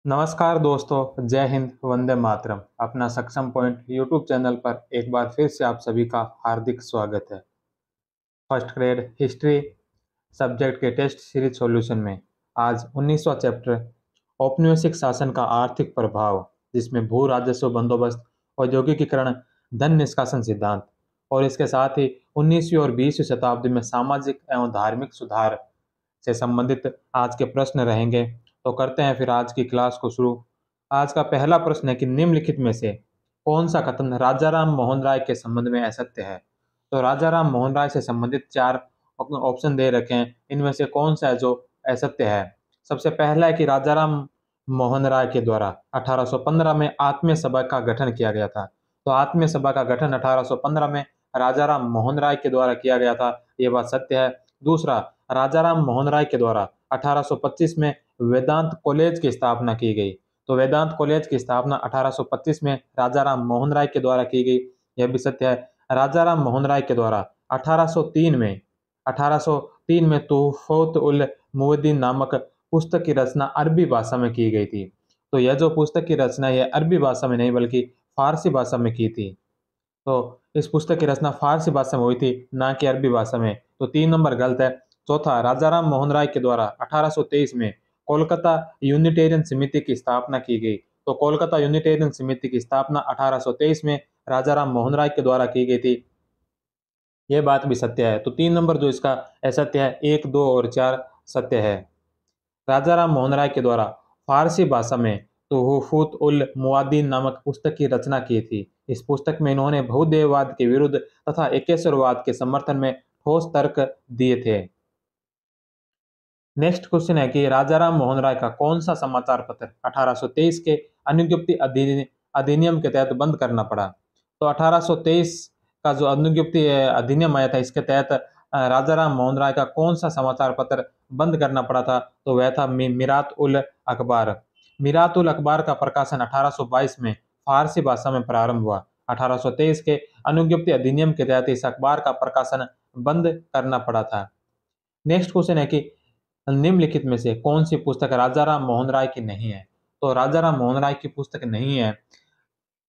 नमस्कार दोस्तों, जय हिंद, वंदे मातरम। अपना सक्षम पॉइंट यूट्यूब चैनल पर एक बार फिर से आप सभी का हार्दिक स्वागत है। फर्स्ट ग्रेड हिस्ट्री सब्जेक्ट के टेस्ट सीरीज सॉल्यूशन में आज 19वां चैप्टर औपनिवेशिक शासन का आर्थिक प्रभाव, जिसमें भू राजस्व बंदोबस्त, औद्योगिकीकरण, धन निष्कासन सिद्धांत और इसके साथ ही 19वीं और 20वीं शताब्दी में सामाजिक एवं धार्मिक सुधार से संबंधित आज के प्रश्न रहेंगे। तो करते हैं फिर आज की क्लास को शुरू। आज का पहला प्रश्न है कि निम्नलिखित में से कौन सा कथन राजा राम मोहन राय के संबंध में असत्य है। तो राजा राम मोहन राय से संबंधित चार ऑप्शन दे रखे हैं, इनमें से कौन सा है जो असत्य है। सबसे पहला है कि राजा राम मोहन राय के द्वारा 1815 में आत्मीय सभा का गठन किया गया था। तो आत्मीय सभा का गठन 1815 में राजा राम मोहन राय के द्वारा किया गया था, ये बात सत्य है। दूसरा, राजा राम मोहन राय के द्वारा 1825 में वेदांत कॉलेज की स्थापना की गई। तो वेदांत कॉलेज की स्थापना 1825 में राजा राम मोहन राय के द्वारा की गई, यह भी सत्य है। राजा राम मोहन राय के द्वारा 1803 में तोहफत उल मुवद्दीन नामक पुस्तक की रचना अरबी भाषा में की गई थी। तो यह जो पुस्तक की रचना है अरबी भाषा में नहीं बल्कि फारसी भाषा में की थी। तो इस पुस्तक की रचना फारसी भाषा में हुई थी, ना कि अरबी भाषा में। तो 3 नंबर गलत है। चौथा, राजाराम मोहन राय के द्वारा 1823 में कोलकाता यूनिटेरियन समिति की स्थापना की गई। तो कोलकाता यूनिटेरियन समिति की स्थापना 1823 में राजाराम मोहन राय के द्वारा की गई थी, यह बात भी सत्य है। तो 3 नंबर जो इसका असत्य है, 1, 2 और 4 सत्य है। राजाराम मोहन राय के द्वारा फारसी भाषा में तुहफत उल मुवाद्दीन नामक पुस्तक की रचना की थी। इस पुस्तक में इन्होंने बहुदेववाद के विरुद्ध तथा एकेश्वरवाद के समर्थन में ठोस तर्क दिए थे। नेक्स्ट क्वेश्चन है कि राजाराम मोहन राय का कौन सा समाचार पत्र 1823 के अनुज्ञप्ति अधिनियम के तहत बंद करना पड़ा। तो 1823 का जो अनुज्ञप्ति अधिनियम आया था, इसके तहत राजाराम मोहन राय का कौन सा समाचार पत्र बंद करना पड़ा था। तो वह था मिरात उल अखबार। मिरात उल अखबार का प्रकाशन 1822 में फारसी भाषा में प्रारंभ हुआ। 1823 के अनुज्ञप्ति अधिनियम के तहत इस अखबार का प्रकाशन बंद करना पड़ा था। नेक्स्ट क्वेश्चन है कि निम्नलिखित में से कौन सी पुस्तक राजाराम मोहन राय की नहीं है। तो राजाराम मोहन राय की पुस्तक नहीं है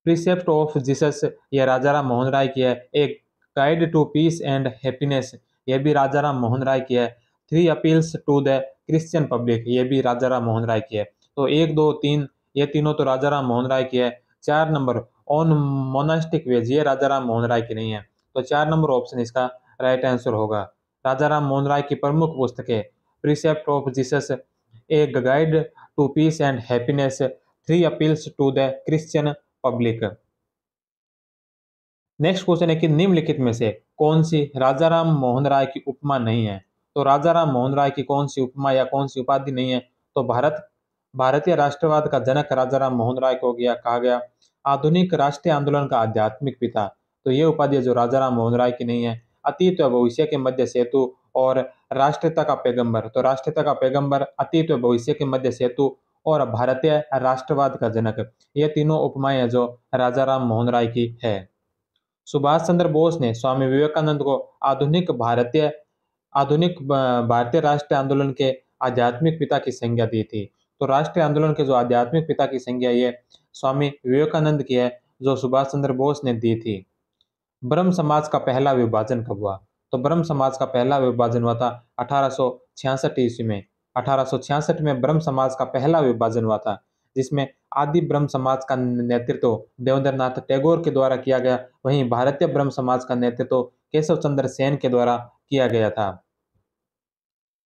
प्रीसेप्ट ऑफ जीसस, यह राजाराम मोहन राय की है। एक guide to peace and happiness, यह भी राजाराम मोहन राय की है। 3 appeals to the Christian public, यह भी राजाराम मोहन राय की है। तो 1, 2, 3 ये तीनों तो राजाराम मोहन राय की है। 4 नंबर ऑन मोनास्टिक वेज, ये राजाराम मोहन राय की नहीं है। तो 4 नंबर ऑप्शन इसका राइट आंसर होगा। राजाराम मोहन राय की प्रमुख पुस्तकें precept of Jesus, a guide to peace and happiness, 3 appeals to the Christian public. Next question है कि निम्नलिखित में से कौन सी राजाराम मोहन राय की उपमा नहीं है। तो राजाराम मोहन राय की कौन सी उपमा या कौन सी उपाधि नहीं है। तो भारतीय राष्ट्रवाद का जनक राजाराम मोहन राय को कहा गया। आधुनिक राष्ट्रीय आंदोलन का आध्यात्मिक पिता, तो ये उपाधि जो राजाराम मोहन राय की नहीं है। अतीत व भविष्य के मध्य सेतु और राष्ट्रीयता का पैगंबर, तो राष्ट्रीयता का पैगंबर, अतीत व भविष्य के मध्य सेतु और भारतीय राष्ट्रवाद का जनक, ये तीनों उपमाएं जो राजाराम मोहन राय की है। सुभाष चंद्र बोस ने स्वामी विवेकानंद को आधुनिक भारतीय राष्ट्रीय आंदोलन के आध्यात्मिक पिता की संज्ञा दी थी। तो राष्ट्रीय आंदोलन के जो आध्यात्मिक पिता की संज्ञा ये स्वामी विवेकानंद की है, जो सुभाष चंद्र बोस ने दी थी। ब्रह्म समाज का पहला विभाजन कब हुआ। तो ब्रह्म समाज का पहला विभाजन हुआ था 1866 ईस्वी में। 1866 में ब्रह्म समाज का पहला विभाजन हुआ था, जिसमें आदि ब्रह्म समाज का नेतृत्व देवेंद्रनाथ टैगोर के द्वारा किया गया। वहीं भारतीय ब्रह्म समाज का नेतृत्व केशव चंद्र सेन के द्वारा किया गया था।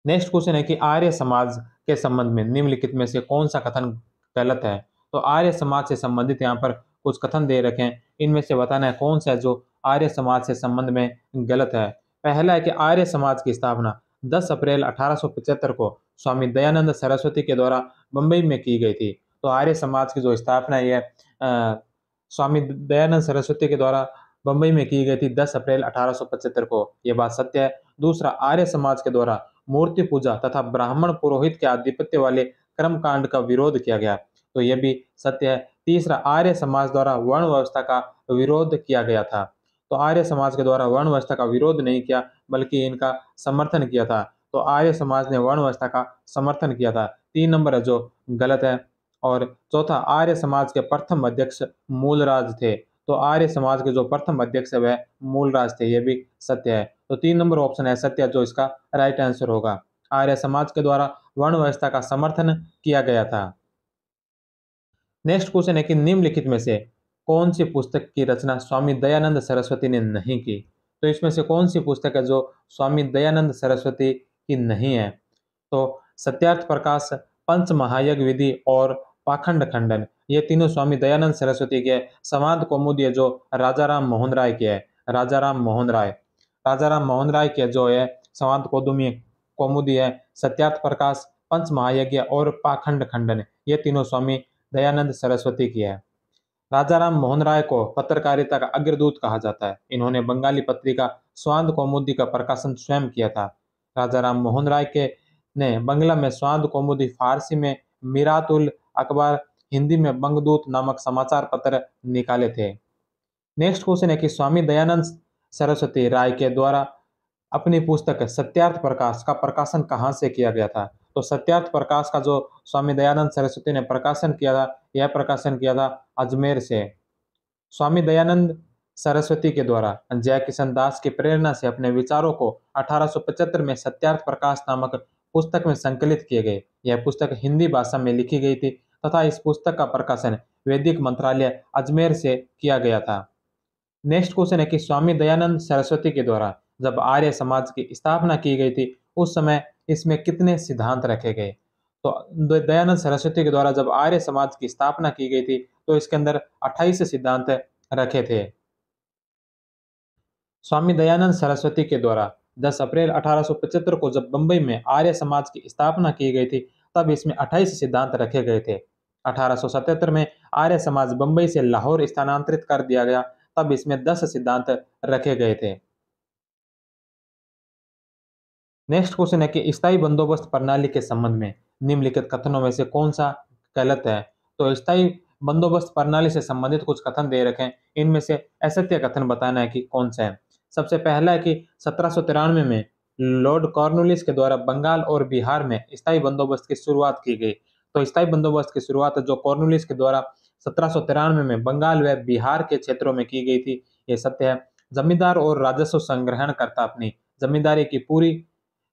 नेक्स्ट क्वेश्चन है कि आर्य समाज के संबंध में निम्नलिखित में से कौन सा कथन गलत है। तो आर्य समाज से संबंधित यहाँ पर कुछ कथन दे रखे हैं, इनमें से बताना है कौन सा है जो आर्य समाज से संबंध में गलत है। पहला है कि आर्य समाज की स्थापना 10 अप्रैल 1875 को स्वामी दयानंद सरस्वती के द्वारा मुंबई में की गई थी। तो आर्य समाज की जो स्थापना है स्वामी दयानंद सरस्वती के द्वारा मुंबई में की गई थी 10 अप्रैल 1875 को, यह बात सत्य है। दूसरा, आर्य समाज के द्वारा मूर्ति पूजा तथा ब्राह्मण पुरोहित के आधिपत्य वाले कर्मकांड का विरोध किया गया, तो यह भी सत्य है। तीसरा, आर्य समाज द्वारा वर्ण व्यवस्था का विरोध किया गया था। तो आर्य समाज के द्वारा वर्ण व्यवस्था का विरोध नहीं किया बल्कि इनका समर्थन किया था। तो आर्य समाज ने वर्ण व्यवस्था का समर्थन किया था। 3 नंबर है जो गलत है। और चौथा, आर्य समाज के प्रथम अध्यक्ष मूलराज थे। तो आर्य समाज के जो प्रथम अध्यक्ष है वह मूलराज थे, यह भी सत्य है। तो 3 नंबर ऑप्शन है सत्य, जो इसका राइट आंसर होगा। आर्य समाज के द्वारा वर्ण व्यवस्था का समर्थन किया गया था। नेक्स्ट क्वेश्चन है कि निम्नलिखित में से कौन सी पुस्तक की रचना स्वामी दयानंद सरस्वती ने नहीं की। तो इसमें से कौन सी पुस्तक है जो स्वामी दयानंद सरस्वती की नहीं है। तो सत्यार्थ प्रकाश, पंच महायज्ञ विधि और पाखंड खंडन, ये तीनों स्वामी दयानंद सरस्वती के। संवाद कौमुदी है जो राजाराम मोहन राय के है। राजाराम मोहन राय के जो है संवाद कौमुदी है। सत्यार्थ प्रकाश, पंच महायज्ञ और पाखंड खंडन, ये तीनों स्वामी दयानंद सरस्वती की है। राजाराम मोहन राय को पत्रकारिता का अग्रदूत कहा जाता है। इन्होंने बंगाली पत्रिका स्वांद कौमुदी का प्रकाशन स्वयं किया था। राजाराम मोहन राय के ने बंगला में स्वांद कौमुदी, फारसी में मिरातुल अखबार, हिंदी में बंगदूत नामक समाचार पत्र निकाले थे। नेक्स्ट क्वेश्चन है कि स्वामी दयानंद सरस्वती राय के द्वारा अपनी पुस्तक सत्यार्थ प्रकाश का प्रकाशन कहाँ से किया गया था। तो सत्यार्थ प्रकाश का जो स्वामी दयानंद सरस्वती ने प्रकाशन किया था, यह प्रकाशन किया था अजमेर से। स्वामी दयानंद सरस्वती के द्वारा जय किशन दास की प्रेरणा से अपने विचारों को 1875 में सत्यार्थ प्रकाश नामक पुस्तक में संकलित किए गए। यह पुस्तक हिंदी भाषा में लिखी गई थी तथा इस पुस्तक का प्रकाशन वैदिक मंत्रालय अजमेर से किया गया था। नेक्स्ट क्वेश्चन है कि स्वामी दयानंद सरस्वती के द्वारा जब आर्य समाज की स्थापना की गई थी उस समय इसमें कितने सिद्धांत रखे गए। तो दयानंद सरस्वती के द्वारा जब आर्य समाज की स्थापना की गई थी तो इसके अंदर 28 सिद्धांत रखे थे। स्वामी दयानंद सरस्वती के द्वारा 10 अप्रैल 1875 को जब बंबई में आर्य समाज की स्थापना की गई थी तब इसमें 28 सिद्धांत रखे गए थे। 1877 में आर्य समाज बंबई से लाहौर स्थानांतरित कर दिया गया, तब इसमें 10 सिद्धांत रखे गए थे। नेक्स्ट क्वेश्चन है कि स्थायी बंदोबस्त प्रणाली के संबंध में निम्नलिखित कथनों में से कौन सा गलत है। तो स्थायी बंदोबस्त प्रणाली से संबंधित कुछ कथन दे रखे हैं, इनमें से असत्य कथन बताना है कि कौन सा है। सबसे पहला है कि 1793 में लॉर्ड कॉर्नवालिस के द्वारा बंगाल और बिहार में स्थायी बंदोबस्त की शुरुआत की गई। तो स्थायी बंदोबस्त की शुरुआत जो कॉर्नवालिस के द्वारा 1793 में बंगाल व बिहार के क्षेत्रों में की गई थी, ये सत्य है। जमींदार और राजस्व संग्रहण करता अपनी जमींदारी की पूरी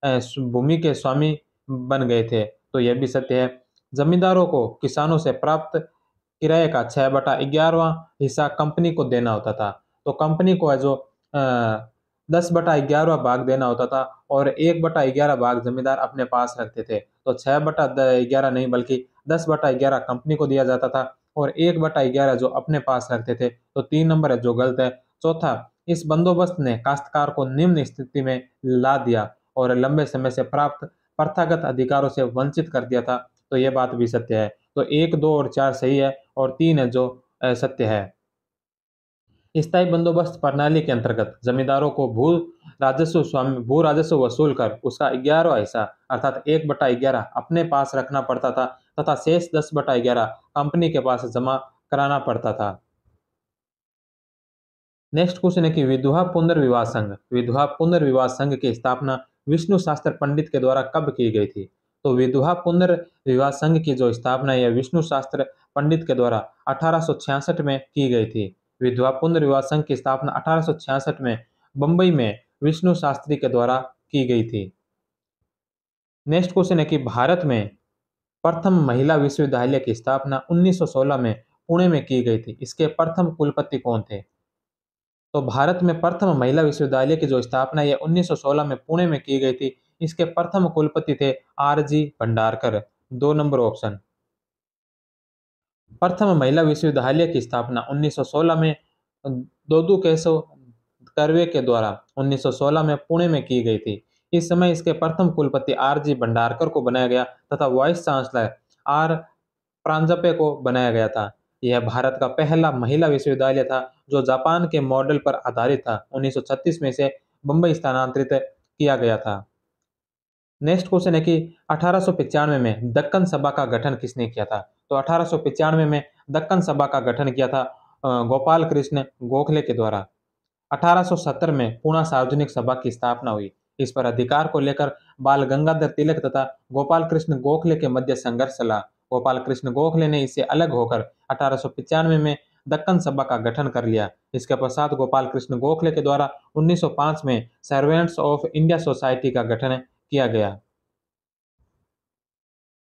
भूमि के स्वामी बन गए थे, तो यह भी सत्य है। जमींदारों को किसानों से प्राप्त किराए का 6/11वां हिस्सा कंपनी को देना होता था। तो कंपनी को जो 10/11वां भाग देना होता था और 1/11 भाग जमींदार अपने पास रखते थे। तो 6/11 नहीं बल्कि 10/11 कंपनी को दिया जाता था और 1/11 जो अपने पास रखते थे। तो 3 नंबर है जो गलत है। चौथा, इस बंदोबस्त ने काश्तकार को निम्न स्थिति में ला दिया और लंबे समय से प्राप्त प्रथागत अधिकारों से वंचित कर दिया था। तो यह बात भी सत्य है। तो 1, 2 और 4 सही है और 3 है जो सत्य है। स्थायी बंदोबस्त प्रणाली के अंतर्गत जमींदारों को भू राजस्व वसूल कर उसका 11वां हिस्सा अर्थात 1/11 अपने पास रखना पड़ता था तथा शेष 10/11 कंपनी के पास जमा कराना पड़ता था। नेक्स्ट क्वेश्चन है कि विधवा पुनर्विवाह संघ की स्थापना विष्णु शास्त्र पंडित के द्वारा कब की गई थी। तो विधवा पुनर्विवाह संघ की जो स्थापना है विष्णु शास्त्र पंडित के द्वारा 1866 में की गई थी। विधवा पुनर्विवाह संघ की स्थापना 1866 में बंबई में विष्णु शास्त्री के द्वारा की गई थी। नेक्स्ट क्वेश्चन है कि भारत में प्रथम महिला विश्वविद्यालय की स्थापना 1916 में पुणे में की गई थी। इसके प्रथम कुलपति कौन थे। तो भारत में प्रथम महिला विश्वविद्यालय की जो स्थापना है 1916 में पुणे में की गई थी। इसके प्रथम कुलपति थे आरजी भंडारकर। 2 number option. प्रथम महिला विश्वविद्यालय की स्थापना 1916 में दोदू केशव कर्वे के द्वारा 1916 में पुणे में की गई थी। इस समय इसके प्रथम कुलपति आरजी भंडारकर को बनाया गया तथा वाइस चांसलर आर प्रांजपे को बनाया गया था। यह भारत का पहला महिला विश्वविद्यालय था जो जापान के मॉडल पर आधारित था। 1936 में इसे बंबई स्थानांतरित किया गया था। नेक्स्ट क्वेश्चन है कि 1895 में दक्कन सभा का गठन किसने किया था। तो 1895 में दक्कन सभा का गठन किया था गोपाल कृष्ण गोखले के द्वारा। 1870 में पुणे सार्वजनिक सभा की स्थापना हुई। इस पर अधिकार को लेकर बाल गंगाधर तिलक तथा गोपाल कृष्ण गोखले के मध्य संघर्ष चला गोपाल कृष्ण गोखले ने इससे अलग होकर 1895 में दक्कन सभा का गठन कर लिया। इसके पश्चात गोपाल कृष्ण गोखले के द्वारा 1905 में सर्वेंट्स ऑफ इंडिया सोसाइटी का गठन किया गया।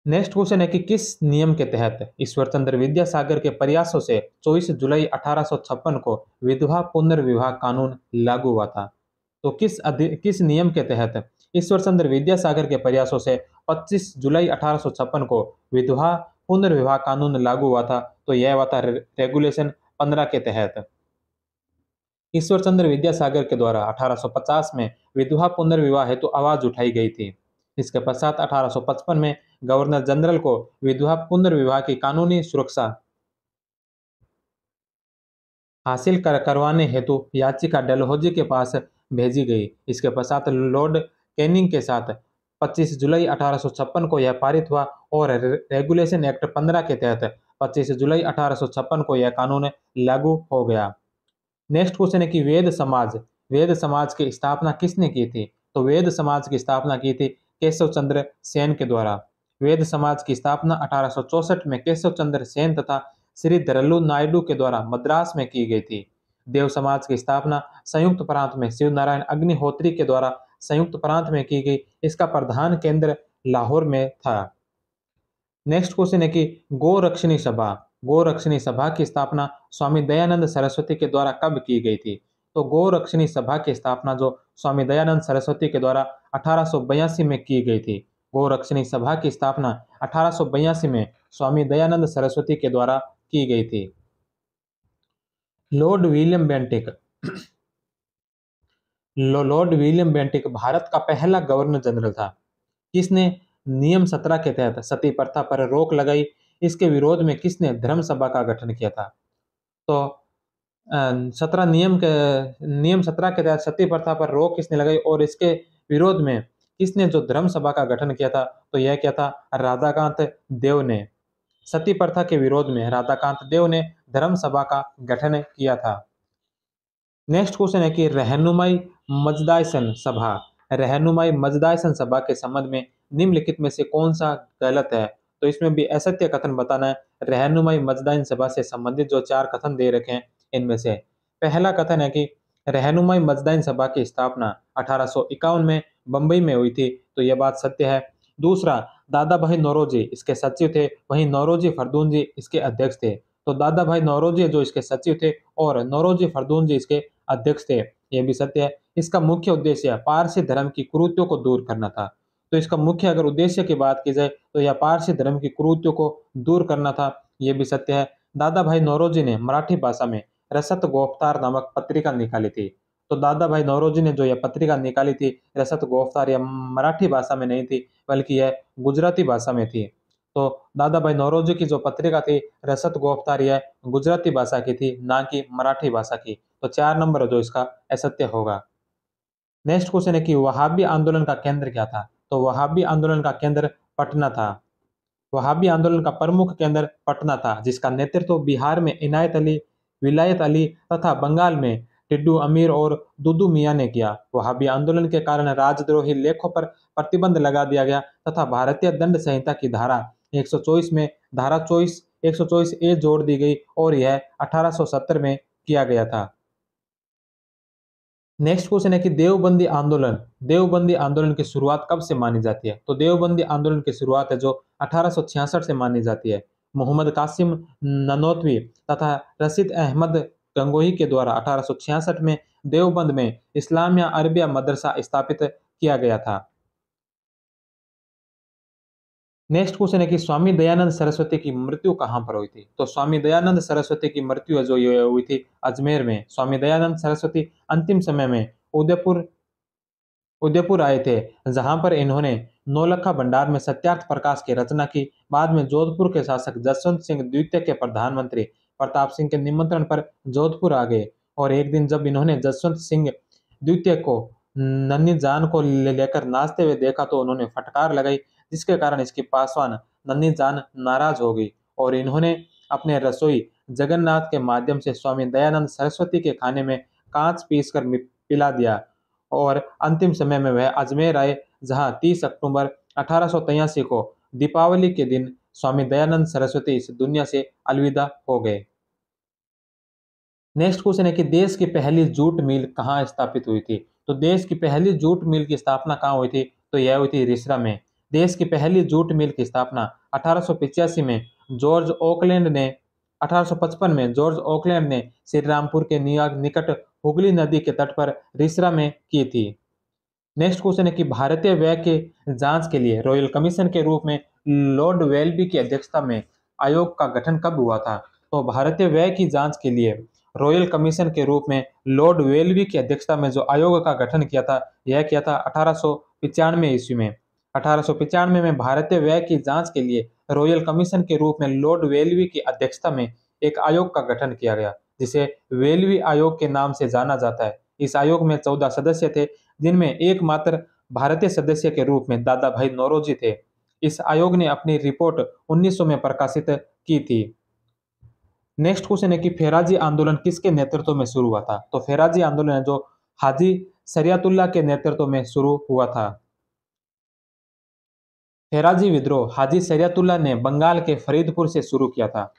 नेक्स्ट क्वेश्चन है कि किस नियम के तहत ईश्वर चंद्र विद्यासागर के प्रयासों से 24 जुलाई 1856 को विधवा पुनर्विवाह कानून लागू हुआ था? तो किस नियम के तहत ईश्वर चंद्र विद्यासागर के प्रयासों से 25 जुलाई 1856 को विधवा पुनर्विवाह कानून लागू हुआ था? तो यह हुआ था रेगुलेशन 15 के तहत। ईश्वर चंद्र विद्यासागर के द्वारा 1850 में विधवा पुनर्विवाह हेतु आवाज उठाई गई थी। इसके पश्चात 1855 में गवर्नर जनरल को विधवा पुनर्विवाह की कानूनी सुरक्षा हासिल करवाने हेतु याचिका डलहौजी के पास भेजी गई। इसके पश्चात लॉर्ड कैनिंग के साथ 25 जुलाई 1856 को यह पारित हुआ और रेगुलेशन एक्ट 15 के तहत 25 जुलाई 1856 को यह कानून लागू हो गया। नेक्स्ट क्वेश्चन है कि वेद समाज की स्थापना किसने की थी? तो वेद समाज की स्थापना की थी केशव चंद्र सेन के द्वारा। वेद समाज की स्थापना 1864 में केशव चंद्र सेन तथा श्री धरलू नायडू के द्वारा मद्रास में की गई थी। देव समाज की स्थापना संयुक्त प्रांत में शिव नारायण अग्निहोत्री के द्वारा संयुक्त प्रांत में की गई। इसका प्रधान केंद्र लाहौर में था। नेक्स्ट क्वेश्चन है कि गोरक्षणी सभा की स्थापना स्वामी दयानंद सरस्वती के द्वारा कब की गई थी? तो गोरक्षणी सभा की स्थापना जो स्वामी दयानंद सरस्वती के द्वारा 1882 में की गई थी। गोरक्षणी सभा की स्थापना 1882 में स्वामी दयानंद सरस्वती के द्वारा की गई थी। लॉर्ड विलियम बेंटिक भारत का पहला गवर्नर जनरल था। किसने नियम 17 के तहत सती प्रथा पर रोक लगाई? इसके विरोध में किसने धर्म सभा का गठन किया था? तो नियम 17 के तहत सती प्रथा पर रोक किसने लगाई और इसके विरोध में किसने जो धर्म सभा का गठन किया था? तो यह क्या था? राधाकांत देव ने। सती प्रथा के विरोध में राधाकांत देव ने धर्म सभा का गठन किया था। नेक्स्ट क्वेश्चन है कि रहनुमाई मजदाइसन सभा के संबंध में निम्नलिखित में से कौन सा गलत है? तो इसमें भी असत्य कथन बताना है। रहनुमाई मजदाइन सभा से संबंधित जो 4 कथन दे रखे हैं इनमें से पहला कथन है कि रहनुमाई मजदाइन सभा की स्थापना 1851 में बंबई में हुई थी। तो यह बात सत्य है। दूसरा, दादा भाई नौरोजी इसके सचिव थे, वहीं नौरोजी फरदून जी इसके अध्यक्ष थे। तो दादा भाई नौरोजी जो इसके सचिव थे और नौरोजी फरदून जी इसके अध्यक्ष थे, यह भी सत्य है। इसका मुख्य उद्देश्य पारसी धर्म की कुरीतियों को दूर करना था। तो इसका मुख्य अगर उद्देश्य की बात की जाए तो यह पारसी धर्म की कुरीतियों को दूर करना था, यह भी सत्य है। दादा भाई नौरोजी ने मराठी भाषा में रसद गोफ्तार नामक पत्रिका निकाली थी। तो दादा भाई नौरोजी ने जो यह पत्रिका निकाली थी रसद गोफ्तार, यह मराठी भाषा में नहीं थी बल्कि यह गुजराती भाषा में थी। तो दादा भाई नौरोजी की जो पत्रिका थी रसद गोफ्तार, यह गुजराती भाषा की थी, ना कि मराठी भाषा की। तो 4 नंबर जो इसका असत्य होगा। नेक्स्ट क्वेश्चन है कि वहाबी आंदोलन का केंद्र क्या था? तो वहाबी आंदोलन का केंद्र पटना था। वहाबी आंदोलन का प्रमुख केंद्र पटना था, जिसका नेतृत्व बिहार में इनायत अली, विलायत अली तथा बंगाल में टिड्डू अमीर और दुदू मियां ने किया। वहाबी आंदोलन के कारण राजद्रोही लेखों पर प्रतिबंध लगा दिया गया तथा भारतीय दंड संहिता की धारा 124 में धारा 124 ए जोड़ दी गई और यह 1870 में किया गया था। नेक्स्ट क्वेश्चन है कि देवबंदी आंदोलन की शुरुआत कब से मानी जाती है? तो देवबंदी आंदोलन की शुरुआत है जो 1866 से मानी जाती है। मोहम्मद कासिम ननौतवी तथा रशीद अहमद गंगोही के द्वारा 1866 में देवबंद में इस्लामिया अरबिया मदरसा स्थापित किया गया था। नेक्स्ट क्वेश्चन है कि स्वामी दयानंद सरस्वती की मृत्यु कहाँ पर हुई थी? तो स्वामी दयानंद सरस्वती की मृत्यु है जो ये हुई थी अजमेर में। स्वामी दयानंद सरस्वती अंतिम समय में उदयपुर आए थे, जहां पर इन्होंने नौलखा भंडार में सत्यार्थ प्रकाश की रचना की। बाद में जोधपुर के शासक जसवंत सिंह द्वितीय के प्रधानमंत्री प्रताप सिंह के निमंत्रण पर जोधपुर आ गए और एक दिन जब इन्होंने जसवंत सिंह द्वितीय को नन्ही जान को लेकर नाचते हुए देखा तो उन्होंने फटकार लगाई, जिसके कारण इसकी पासवान नन्ही जान नाराज हो गई और इन्होंने अपने रसोई जगन्नाथ के माध्यम से स्वामी दयानंद सरस्वती के खाने में कांच पीसकर पिला दिया और अंतिम समय में वह अजमेर आए, जहां 30 अक्टूबर 1883 को दीपावली के दिन स्वामी दयानंद सरस्वती इस दुनिया से अलविदा हो गए। नेक्स्ट क्वेश्चन है कि देश की पहली जूट मिल कहाँ स्थापित हुई थी? तो देश की पहली जूट मिल की स्थापना कहाँ हुई थी? तो यह हुई थी रिसरा में। देश की पहली जूट मिल की स्थापना 1885 में जॉर्ज ओकलैंड ने 1855 में जॉर्ज ओकलैंड ने श्री रामपुर के निकट हुगली नदी के तट पर रिसरा में की थी। नेक्स्ट क्वेश्चन है कि भारतीय व्यय के जांच के लिए रॉयल कमीशन के रूप में लॉर्ड वेल्बी की अध्यक्षता में आयोग का गठन कब हुआ था? तो भारतीय व्यय की जांच के लिए रॉयल कमीशन के रूप में लॉर्ड वेल्बी की अध्यक्षता में जो आयोग का गठन किया था, यह किया था 1895 ईस्वी में। 1895 में भारतीय व्यय की जांच के लिए रॉयल कमीशन के रूप में लॉर्ड वेल्बी की अध्यक्षता में एक आयोग का गठन किया गया, जिसे वेल्बी आयोग के नाम से जाना जाता है। इस आयोग में 14 सदस्य थे, जिनमें एकमात्र भारतीय सदस्य के रूप में दादा भाई नौरोजी थे। इस आयोग ने अपनी रिपोर्ट 1900 में प्रकाशित की थी। नेक्स्ट क्वेश्चन है कि फेराजी आंदोलन किसके नेतृत्व में शुरू हुआ था? तो फेराजी आंदोलन है जो हाजी शरियतुल्लाह के नेतृत्व में शुरू हुआ था। फेराजी विद्रोह हाजी शरियतुल्लाह ने बंगाल के फरीदपुर से शुरू किया था।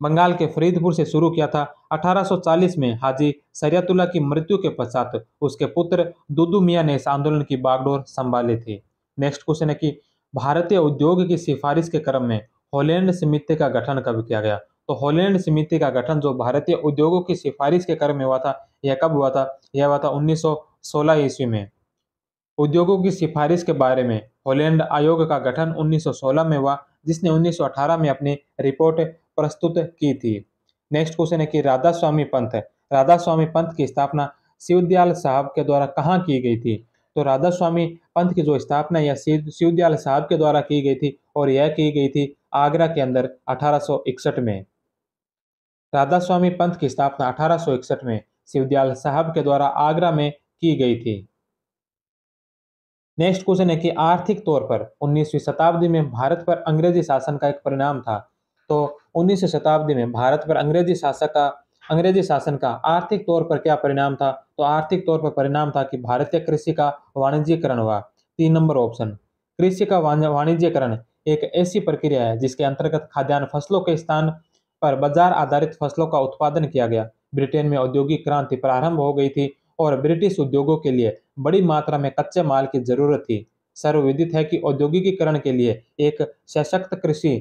बंगाल के फरीदपुर से शुरू किया था। 1840 में हाजी शरियतुल्लाह की मृत्यु के पश्चात उसके पुत्र दुदू मियां ने इस आंदोलन की बागडोर संभाली थी। नेक्स्ट क्वेश्चन है कि भारतीय उद्योग की सिफारिश के क्रम में हॉलैंड समिति का गठन कब किया गया? तो हॉलैंड समिति का गठन जो भारतीय उद्योगों की सिफारिश के क्रम में हुआ था, यह कब हुआ था? यह हुआ था 1916 ईस्वी में। उद्योगों की सिफारिश के बारे में हॉलैंड आयोग का गठन 1916 में हुआ, जिसने 1918 में अपनी रिपोर्ट प्रस्तुत की थी। नेक्स्ट क्वेश्चन है कि राधा स्वामी पंथ राधा स्वामी पंथ की स्थापना शिवदयाल साहब के द्वारा कहाँ की गई थी? तो राधा स्वामी पंथ की जो स्थापना यह शिवदयाल साहब के द्वारा की गई थी, और यह की गई थी आगरा के अंदर 1861 में। राधा स्वामी पंथ की स्थापना 1861 में शिवदयाल साहब के द्वारा आगरा में की गई थी। नेक्स्ट क्वेश्चन है कि आर्थिक तौर पर 19वीं शताब्दी में भारत पर अंग्रेजी शासन का एक परिणाम था। तो 19वीं शताब्दी में भारत पर अंग्रेजी शासन का आर्थिक तौर पर क्या परिणाम था? तो आर्थिक तौर पर परिणाम था कि भारतीय कृषि का वाणिज्यीकरण हुआ। 3 नंबर ऑप्शन। कृषि का वाणिज्यीकरण एक ऐसी प्रक्रिया है जिसके अंतर्गत खाद्यान्न फसलों के स्थान पर बाजार आधारित फसलों का उत्पादन किया गया। ब्रिटेन में औद्योगिक क्रांति प्रारंभ हो गई थी और ब्रिटिश उद्योगों के लिए बड़ी मात्रा में कच्चे माल की जरूरत थी। सर्वविदित है कि औद्योगिकीकरण के लिए एक सशक्त कृषि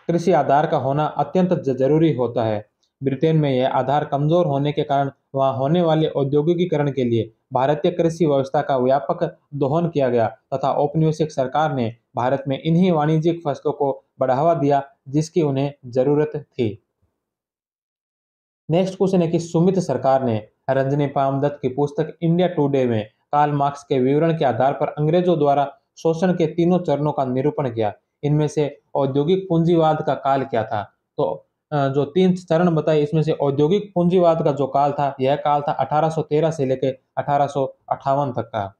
कृषि आधार का होना अत्यंत जरूरी होता है। ब्रिटेन में यह आधार कमजोर होने के कारण वहां होने वाले औद्योगिकीकरण के लिए भारतीय कृषि व्यवस्था का व्यापक दोहन किया गया तथा औपनिवेशिक सरकार ने भारत में इन्हीं वाणिज्यिक फसलों को बढ़ावा दिया जिसकी उन्हें जरूरत थी। नेक्स्ट क्वेश्चन है कि सुमित सरकार ने रंजनी पामदत्त की पुस्तक इंडिया टुडे में कार्ल मार्क्स के विवरण के आधार पर अंग्रेजों द्वारा शोषण के तीनों चरणों का निरूपण किया। इनमें से औद्योगिक पूंजीवाद का काल क्या था? तो जो 3 चरण बताए, इसमें से औद्योगिक पूंजीवाद का जो काल था, यह काल था 1813 से लेकर 1858 तक का।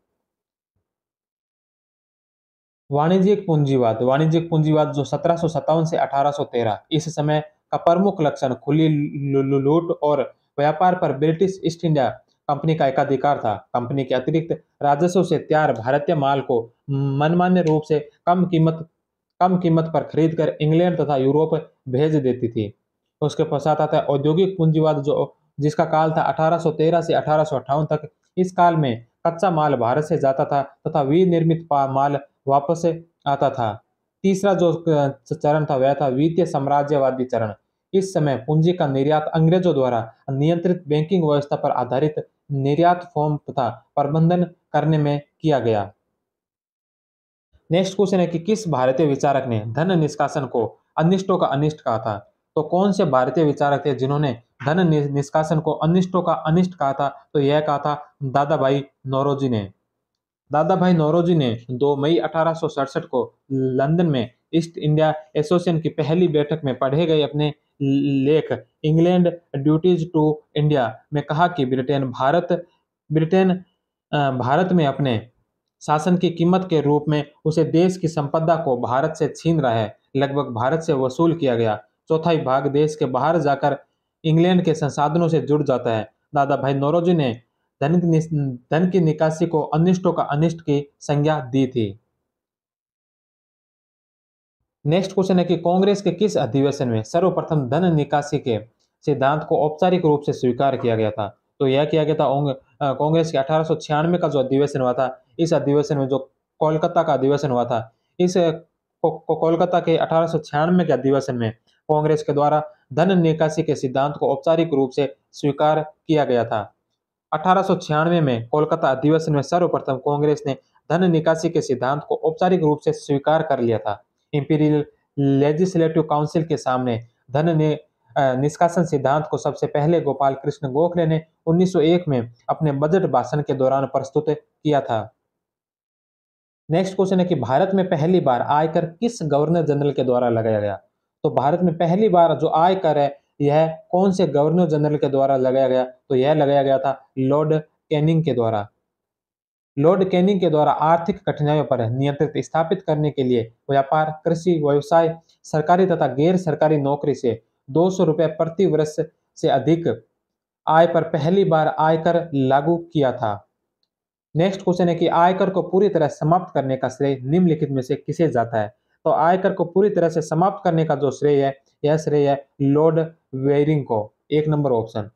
वाणिज्यिक पूंजीवाद जो 1757 से 1813, इस समय का प्रमुख लक्षण खुली लूट और व्यापार पर ब्रिटिश ईस्ट इंडिया कंपनी का एकाधिकार था। कंपनी के अतिरिक्त राजस्व से तैयार भारतीय माल को मनमाने रूप से कम कीमत पर खरीदकर इंग्लैंड तथा यूरोप भेज देती थी। उसके पश्चात आता है औद्योगिक पूंजीवाद जो जिसका काल था 1813 से 1858 तक। इस काल में कच्चा माल भारत से जाता था तथा विनिर्मित माल वापस आता था। तीसरा जो चरण था वह था वित्तीय साम्राज्यवादी चरण। इस समय पूंजी का निर्यात अंग्रेजों द्वारा नियंत्रित बैंकिंग व्यवस्था पर आधारित निर्यात फर्म तथा प्रबंधन करने में किया गया। नेक्स्ट क्वेश्चन है कि किस भारतीय विचारक ने धन निष्कासन को अनिष्टों का अनिष्ट कहा था? तो कौन से भारतीय विचारक थे जिन्होंने धन निष्कासन को अनिष्टों का अनिष्ट कहा था? तो यह कहा था दादा भाई नौरोजी ने। दादा भाई नौरोजी ने 2 मई 1867 को लंदन में ईस्ट इंडिया एसोसिएशन की पहली बैठक में पढ़े गए अपने लेख इंग्लैंड ड्यूटीज टू इंडिया में कहा कि ब्रिटेन भारत में अपने शासन की कीमत के रूप में उसे देश की संपदा को भारत से छीन रहा है। लगभग भारत से वसूल किया गया चौथाई भाग देश के बाहर जाकर इंग्लैंड के संसाधनों से जुड़ जाता है। दादा भाई नौरोजी ने धन की निकासी को अनिष्टों का अनिष्ट की संज्ञा दी थी। नेक्स्ट क्वेश्चन है कि कांग्रेस के किस अधिवेशन में सर्वप्रथम धन निकासी के सिद्धांत को औपचारिक रूप से स्वीकार किया गया था? तो यह किया गया था कांग्रेस के 1896 का जो अधिवेशन हुआ था। इस अधिवेशन में जो कोलकाता का अधिवेशन हुआ था, इस कोलकाता के 1896 के अधिवेशन में कांग्रेस के द्वारा धन निकासी के सिद्धांत को औपचारिक रूप से स्वीकार किया गया था। 1896 में कोलकाता अधिवेशन में सर्वप्रथम कांग्रेस ने धन निकासी के सिद्धांत को औपचारिक रूप से स्वीकार कर लिया था। इंपीरियल लेजिस्लेटिव काउंसिल के सामने निष्कासन सिद्धांत को सबसे पहले गोपाल कृष्ण गोखले ने 1901 में अपने बजट भाषण के दौरान प्रस्तुत किया था। नेक्स्ट क्वेश्चन है कि भारत में पहली बार आयकर किस गवर्नर जनरल के द्वारा लगाया गया? तो भारत में पहली बार जो आयकर है, यह कौन से गवर्नर जनरल के द्वारा लगाया गया? तो यह लगाया गया था लॉर्ड कैनिंग के द्वारा। लॉर्ड कैनिंग के द्वारा आर्थिक कठिनाइयों पर नियंत्रण स्थापित करने के लिए व्यापार, कृषि, व्यवसाय, सरकारी तथा गैर सरकारी नौकरी से 200 रुपये प्रति वर्ष से अधिक आय पर पहली बार आयकर लागू किया था। नेक्स्ट क्वेश्चन है कि आयकर को पूरी तरह समाप्त करने का श्रेय निम्नलिखित में से किसे जाता है? तो आयकर को पूरी तरह से समाप्त करने का जो श्रेय है, यह श्रेय है लॉर्ड वेयरिंग को। 1 नंबर ऑप्शन।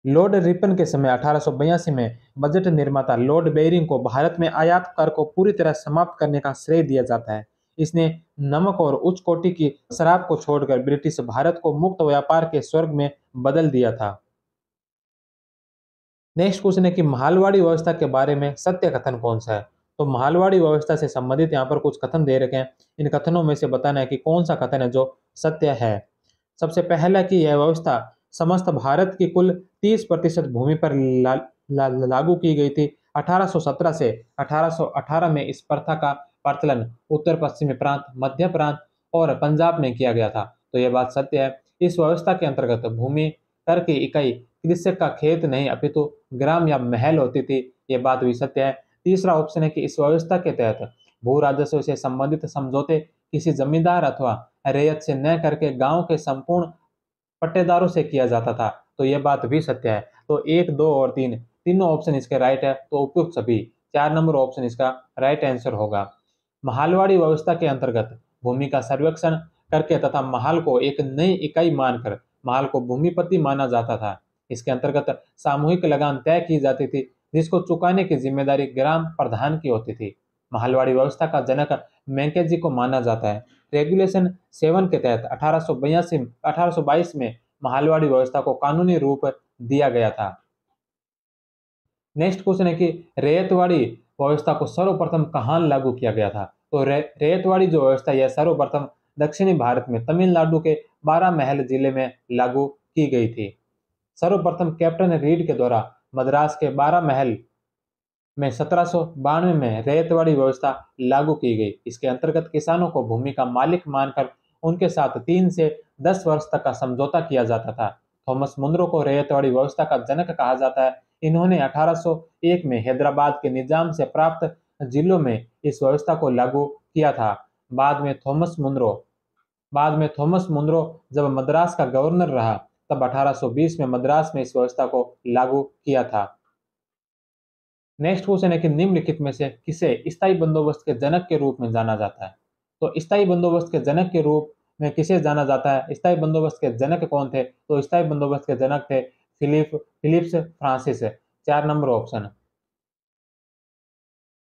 लॉर्ड रिपन के समय 1882 में बजट निर्माता लॉर्ड बेयरिंग को भारत में आयात कर को पूरी तरह समाप्त करने का श्रेय दिया जाता है। इसने नमक और उच्च कोटि की शराब को छोड़कर ब्रिटिश भारत को मुक्त व्यापार के स्वर्ग में बदल दिया था। नेक्स्ट क्वेश्चन है कि महालवाड़ी व्यवस्था के बारे में सत्य कथन कौन सा है? तो महालवाड़ी व्यवस्था से संबंधित यहाँ पर कुछ कथन दे रखे हैं। इन कथनों में से बताना है कि कौन सा कथन है जो सत्य है। सबसे पहला कि यह व्यवस्था समस्त भारत की कुल 30% भूमि पर लागू की गई थी। 1817 से 1818 में इस प्रथा का प्रचलन उत्तर पश्चिमी प्रांत, मध्य प्रांत और पंजाब में किया गया था। तो यह बात सत्य है। इस व्यवस्था के अंतर्गत भूमि कर की इकाई कृषक का खेत नहीं अपितु ग्राम या महल होती थी। यह बात भी सत्य है। तीसरा ऑप्शन है कि इस व्यवस्था के तहत भू राजस्व से संबंधित समझौते किसी जमींदार अथवा रैयत से न करके गांव के संपूर्ण पट्टेदारों से किया जाता था। तो यह बात भी सत्य है। तो 1, 2 और 3 तीनों ऑप्शन इसके राइट है। तो उपयुक्त सभी 4 नंबर ऑप्शन इसका राइट आंसर होगा। महालवाड़ी व्यवस्था के अंतर्गत भूमि का सर्वेक्षण करके तथा महाल को एक नई इकाई मानकर महाल को भूमिपति माना जाता था। इसके अंतर्गत सामूहिक लगान तय की जाती थी, जिसको चुकाने की जिम्मेदारी ग्राम प्रधान की होती थी। महालवाड़ी व्यवस्था का जनक मैकेंजी को माना जाता है। रेगुलेशन 7 के तहत 1822 में महालवाड़ी व्यवस्था को कानूनी रूप दिया गया था। नेक्स्ट क्वेश्चन है कि रैयतवाड़ी व्यवस्था को सर्वप्रथम कहाँ लागू किया गया था? तो रैयतवाड़ी जो व्यवस्था है सर्वप्रथम दक्षिणी भारत में तमिलनाडु के 12 महल जिले में लागू की गई थी। सर्वप्रथम कैप्टन रीड के द्वारा मद्रास के 12 महल में 1792 में रैयतवाड़ी व्यवस्था लागू की गई। इसके अंतर्गत किसानों को भूमि का मालिक मानकर उनके साथ 3 से 10 वर्ष तक का समझौता किया जाता था। थॉमस मुनरो को रैयतवाड़ी व्यवस्था का जनक कहा जाता है। इन्होंने 1801 में हैदराबाद के निजाम से प्राप्त जिलों में इस व्यवस्था को लागू किया था। बाद में थॉमस मुनरो जब मद्रास का गवर्नर रहा, तब 1820 में मद्रास में इस व्यवस्था को लागू किया था। नेक्स्ट क्वेश्चन है कि निम्नलिखित में से किसे स्थायी बंदोबस्त के जनक के रूप में जाना जाता है? तो स्थायी बंदोबस्त के जनक के रूप में किसे जाना जाता है? स्थायी बंदोबस्त के जनक कौन थे? तो स्थायी बंदोबस्त के जनक थे Phillips Francis. 4 number option.